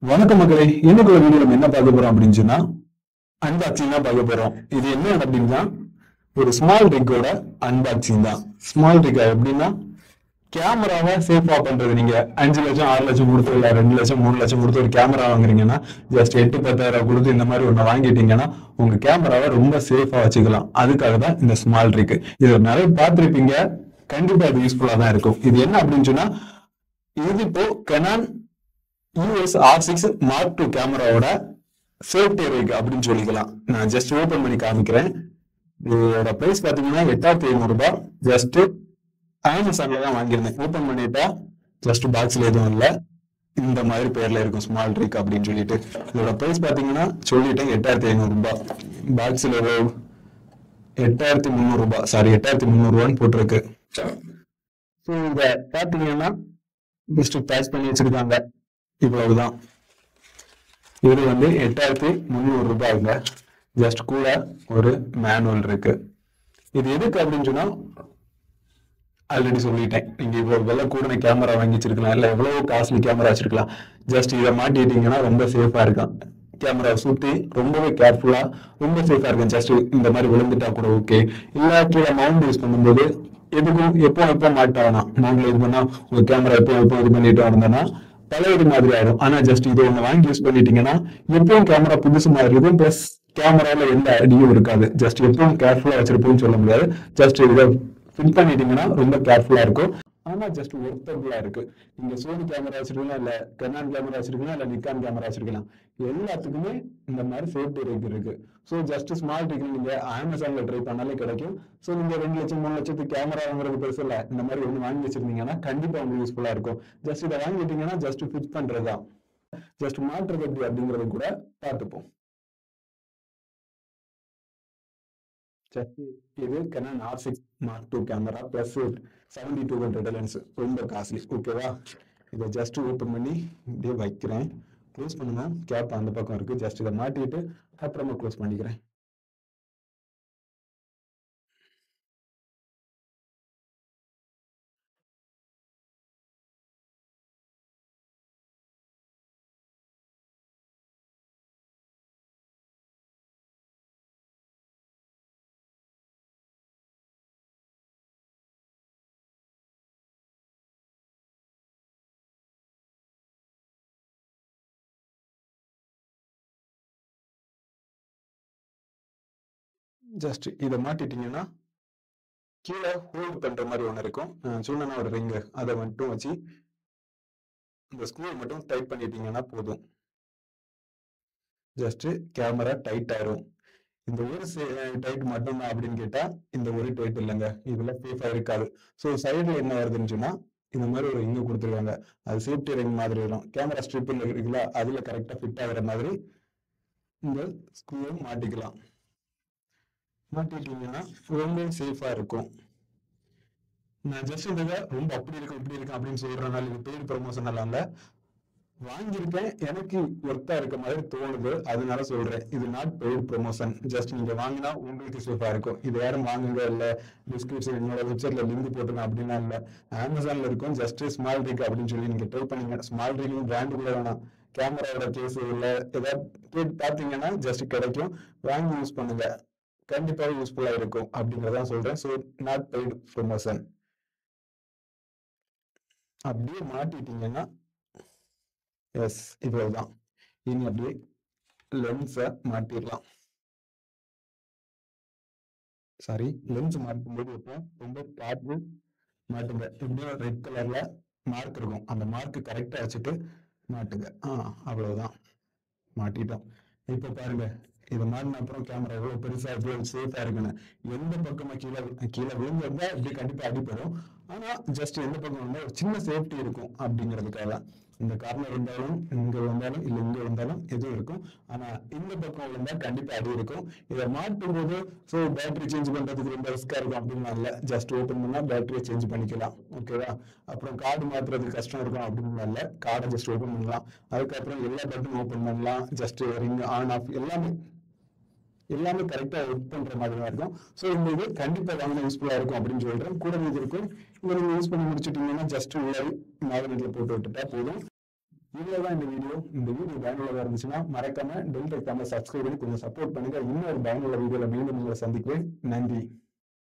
வணக்கம் மக்களே, இன்னைக்கு ஒரு வீடியோ நம்ம என்ன பார்க்க போறோம் அப்படின்னு சொன்னா அன்பாக்சிங் தான் பார்க்க போறோம். இது என்ன அப்படின்னா ஒரு ஸ்மால் ரிக்கோட அன்பாக்சிங் தான். ஸ்மால் ரிக் எப்படின்னா கேமராவை சேஃபா பண்றது. நீங்க 5 லட்சம் 6 லட்சம் கொடுத்து இல்ல 2 லட்சம் 3 லட்சம் கொடுத்து ஒரு கேமரா வாங்குறீங்கன்னா ஜஸ்ட் 8-10,000 கொடுத்து இந்த மாதிரி ஒண்ணு வாங்கிட்டீங்கன்னா உங்க கேமராவை ரொம்ப சேஃபா வச்சுக்கலாம். அதுக்காக தான் இந்த ஸ்மால் ரிக். இது நிறைய பார்த்திருப்பீங்க, கண்டிப்பா இது யூஸ்ஃபுல்லா தான் இருக்கும். இது என்ன அப்படின்னு சொன்னா இது இப்போ Canon EOS R6 Mark II கேமராவோட சேஃப்டி ரிக் அப்படின்னு சொல்லிக்கலாம். நான் ஜஸ்ட் ஓபன் பண்ணி காமிக்கிறேன். இதோட பிரைஸ் பாத்தீங்கன்னா 8,500 ரூபாய். ஜஸ்ட் அமேசான்ல தான் வாங்கியிருந்தேன். ஓபன் பண்ணிட்டா ஜஸ்ட் பாக்ஸ்ல எதுவும் இல்லை, இந்த மாதிரி பேர்ல இருக்கும் ஸ்மால் ரிக் அப்படின்னு சொல்லிட்டு. இதோட பிரைஸ் பாத்தீங்கன்னா சொல்லிட்டேன் 8,500 ரூபாய். பாக்ஸ்ல 8,300 ரூபாய், சாரி 8,300 ரூபான்னு போட்டிருக்கு. ஸோ இத பாத்தீங்கன்னா ஜஸ்ட் பேக் பண்ணி வச்சிருக்காங்க. இவ்வளவுதான். இது 8,300 ரூபாய்ங்க. ஜஸ்ட் கூட ஒரு மேனுவல் இருக்கு. இது எதுக்கு அப்படின்னு சொன்னா ஆல்ரெடி சொல்லிட்டேன், நீங்க இவ்வளவு விலை கூட கேமரா வாங்கி வச்சிருக்கலாம், இல்ல எவ்வளவு காஸ்ட்லி கேமரா வச்சிருக்கலாம். ஜஸ்ட் இதை மாட்டிட்டீங்கன்னா ரொம்ப சேஃபா இருக்கும். கேமரா சுத்தி ரொம்பவே கேர்ஃபுல்லா ரொம்ப சேஃபா இருக்கும். ஜஸ்ட் இந்த மாதிரி விழுந்துட்டா கூட ஓகே, இல்ல கீழே மவுண்ட் யூஸ் பண்ணும்போது எதுக்கும் எப்போ மாட்டானா மவுண்ட்ல இது பண்ணா உங்க கேமரா எப்போ இது பண்ணிட்டு வந்தோம்னா பழையது மாதிரி ஆயிடும். ஆனா ஜஸ்ட் இது ஒண்ணு வாங்கி யூஸ் பண்ணிட்டீங்கன்னா எப்பவும் கேமரா புதுசு மாதிரி இருக்கும். பிளஸ் கேமரால எந்த அடியும் இருக்காது. ஜஸ்ட் எப்பவும் கேர்ஃபுல்லா வச்சிருப்போம்னு சொல்ல முடியாது. ஜஸ்ட் இதை ஃபிட் பண்ணிட்டீங்கன்னா ரொம்ப கேர்ஃபுல்லா இருக்கும். ஆனா ஜஸ்ட் ஒர்த்தபிளா இருக்கு. நீங்க சோனி கேமரா வச்சிருக்கலாம், இல்ல கெனான் கேமரா வச்சிருக்கலாம், இல்ல நிக்கான் கேமரா வச்சிருக்கலாம். எல்லாத்துக்குமே இந்த மாதிரி சேஃப்டி ரிக் இருக்கு. ஸோ ஜஸ்ட் ஸ்மால் ரிக் நீங்க அமேசான்ல ட்ரை பண்ணாலே கிடைக்கும். ஸோ நீங்க 2 லட்சம் 3 லட்சத்துக்கு கேமரா வாங்குறது பெருசு இல்ல. இந்த மாதிரி ஒண்ணு வாங்கி வச்சிருந்தீங்கன்னா கண்டிப்பா உங்களுக்கு யூஸ்ஃபுல்லா இருக்கும். ஜஸ்ட் இதை வாங்கிட்டீங்கன்னா ஜஸ்ட் ஃபிட் பண்றதுதான். ஜஸ்ட் மாற்றுறது எப்படி அப்படிங்கறது கூட பார்த்துப்போம். இது Canon R6 Mark II camera plus 70-200 lens. ரொம்ப காஸ்ட்லி. ஓகேவா? இதை ஜஸ்ட் ஓப்பன் பண்ணி இப்படியே வைக்கிறேன். க்ளோஸ் பண்ணணும். கேப் அந்த பக்கம் இருக்கு. ஜஸ்ட் இதை மாட்டிட்டு அப்புறமா க்ளோஸ் பண்ணிக்கிறேன். ஜஸ்ட் இதை மாட்டிட்டீங்கன்னா கீழே ஹோல்ட் பண்ற மாதிரி ஒன்று இருக்கும். சொன்னா ஒரு ரிங்கு, அதை மட்டும் வச்சு இந்த ஸ்க்ரூ மட்டும் டைட் பண்ணிட்டீங்கன்னா போதும். ஜஸ்ட் கேமரா டைட் ஆயிரும். இந்த ஒரு டைட் மட்டும் தான் அப்படின்னு கேட்டா இந்த ஒரு டைட் இல்லைங்க, இதுல சேஃபா இருக்காது. ஸோ சைடுல என்ன வருதுன்னு சொன்னா இந்த மாதிரி ஒரு ரிங்கு கொடுத்துருக்காங்க. அது சேஃப்டி ரிங் மாதிரி வரும். கேமரா ஸ்ட்ரிப் இருக்குல்ல, அதுல கரெக்டா ஃபிட் ஆகுற மாதிரி இந்த ஸ்க்ரூவை மாட்டிக்கலாம். மாட்டிட்டீங்கன்னா ரொம்ப சேஃபா இருக்கும். நான் ஜஸ்ட் இந்த ரொம்ப அப்படி இருக்கும் இப்படி இருக்கும் அப்படின்னு சொல்றதுனால இது பெய்டு ப்ரொமோஷன் எல்லாம் இல்ல, வாங்கியிருக்கேன், எனக்கு ஒர்த்தா இருக்க மாதிரி தோணுது, அதனால சொல்றேன். இது நாட் பெய்டு ப்ரொமோஷன். ஜஸ்ட் நீங்க வாங்கினா உங்களுக்கு சேஃபா இருக்கும். இது யாரும் வாங்குங்க இல்ல டிஸ்கிரிப்ஷன் என்னோட வெப்சைட்ல லிங்க் போட்டுருங்க அப்படின்னா இல்ல, அமேசான்ல இருக்கும். ஜஸ்ட் ஸ்மால் ரிக் அப்படின்னு சொல்லி நீங்க ட்ரை பண்ணீங்க. ஸ்மால் ரிக் பிராண்டுக்குள்ள வேணாம், கேமராவோட கேஸ் இல்ல ஏதாவது பாத்தீங்கன்னா ஜஸ்ட் கிடைக்கும். வாங்கி யூஸ் பண்ணுங்க, கண்டிப்பா யூஸ்ஃபுல்லா இருக்கும் அப்படிங்கறதான் சொல்றேன். So not paid promotion. அப்படியே மாட்டிட்டீங்கன்னா எஸ் இவ்வளவுதான். இனி அப்படியே லென்ஸை மாட்டிடலாம். சாரி, லென்ஸ் மாட்டும்போது எப்போ ரொம்ப பார்த்து மாட்டுங்க. எப்படியும் ரெட் கலர்ல மார்க் இருக்கும், அந்த மார்க் கரெக்டா வச்சுட்டு மாட்டுங்க. அவ்வளவுதான், மாட்டிட்டோம். இப்ப பாருங்க, இதை மாட்டின அப்புறம் கேமரா எவ்வளவு பெருசா எவ்வளவு சேஃபா இருக்குன்னு. எந்த பக்கமா கீழே கீழே விழுந்திருந்தா இப்படி கண்டிப்பா அடிப்படும். ஆனா ஜஸ்ட் எந்த பக்கம் வந்தா ஒரு சின்ன சேஃப்டி இருக்கும் அப்படிங்கிறதுக்காக. இந்த கார்னர் இருந்தாலும் இங்க வந்தாலும் இல்ல இங்க வந்தாலும் எதுவும் இருக்கும். ஆனா இந்த பக்கம் விழுந்தா கண்டிப்பா அடி இருக்கும். இதை மாட்டும் போது ஸோ பேட்டரி சேஞ்ச் பண்றதுக்கு ரொம்ப ரிஸ்கா இருக்கும் அப்படின்னா இல்ல, ஜஸ்ட் ஓப்பன் பண்ணா பேட்டரியை சேஞ்ச் பண்ணிக்கலாம். ஓகேவா? அப்புறம் கார்டு மாத்துறதுக்கு கஷ்டம் இருக்கும் அப்படின்னு இல்ல, கார்டை ஜஸ்ட் ஓப்பன் பண்ணலாம். அதுக்கப்புறம் எல்லா பட்டனும் ஓப்பன் பண்ணலாம். ஜஸ்ட் ரிங் ஆன் ஆஃப் எல்லாமே கரெக்டா ஒர்க் பண்ற மாதிரி தான் இருக்கும். ஸோ இந்த இது கண்டிப்பா வாங்கினா யூஸ்ஃபுல்லா இருக்கும் அப்படின்னு சொல்றேன். கூட இது இருக்கும். இதை நீங்க யூஸ் பண்ணி முடிச்சுட்டீங்கன்னா ஜஸ்ட் உள்ள மேக்னெட்ல போட்டு விட்டுட்டா போதும். இவ்வளவுதான் இந்த வீடியோ பயனுள்ளதா இருந்துச்சுன்னா மறக்காம டெல் டெக் தமிழ் சப்ஸ்கிரைப் பண்ணி கொஞ்சம் சப்போர்ட் பண்ணுங்க. இன்னொரு பயனுள்ள வீடியோல மீண்டும் உங்களை சந்திக்கிறேன். நன்றி.